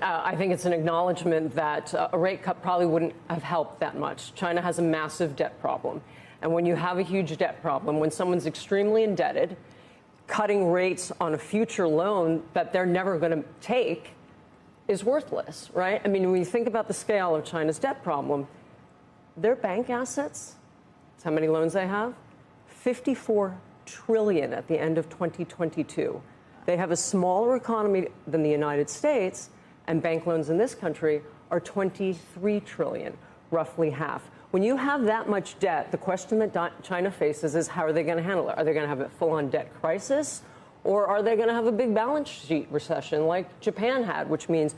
I think it's an acknowledgement that a rate cut probably wouldn't have helped that much. China has a massive debt problem. And when you have a huge debt problem, when someone's extremely indebted, cutting rates on a future loan that they're never going to take is worthless, right? I mean, when you think about the scale of China's debt problem, their bank assets, that's how many loans they have, 54 trillion at the end of 2022. They have a smaller economy than the United States, and bank loans in this country are 23 trillion, roughly half. When you have that much debt, the question that China faces is how are they going to handle it? Are they going to have a full-on debt crisis, or are they going to have a big balance sheet recession like Japan had, which means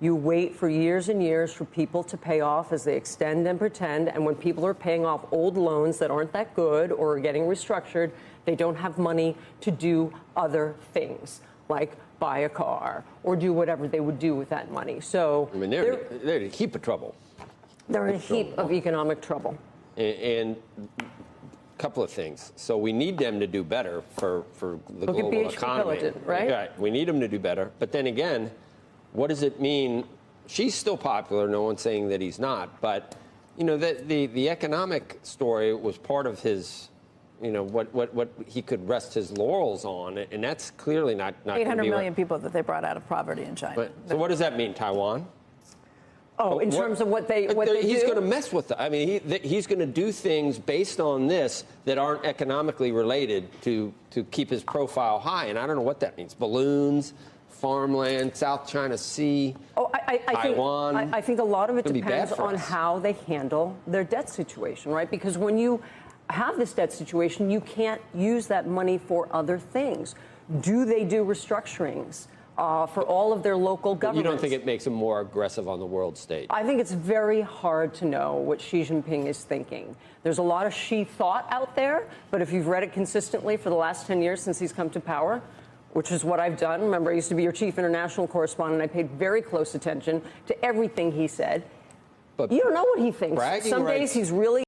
you wait for years and years for people to pay off as they extend and pretend, and when people are paying off old loans that aren't that good or are getting restructured, they don't have money to do other things, like buy a car or do whatever they would do with that money. So I mean, they're in a heap of trouble. They're in a heap of economic trouble. And a couple of things. So we need them to do better for the global economy. Pillaged, right? Right. We need them to do better. But then again, what does it mean? She's still popular. No one's saying that he's not. But, you know, the economic story was part of his, you know, what he could rest his laurels on. And that's clearly not 800 million people that they brought out of poverty in China. But, so what does that mean, Taiwan? Oh, in terms of what they he's do? going to mess with it. I mean, he's going to do things based on this that aren't economically related to keep his profile high. And I don't know what that means. Balloons, farmland, South China Sea, Taiwan. I think a lot of it depends on how they handle their debt situation, right? Because when you have this debt situation, you can't use that money for other things. Do they do restructurings for all of their local governments? You don't think it makes them more aggressive on the world stage? I think it's very hard to know what Xi Jinping is thinking. There's a lot of Xi thought out there, but if you've read it consistently for the last 10 years since he's come to power, which is what I've done. Remember, I used to be your chief international correspondent. I paid very close attention to everything he said. But you don't know what he thinks. Some days he's really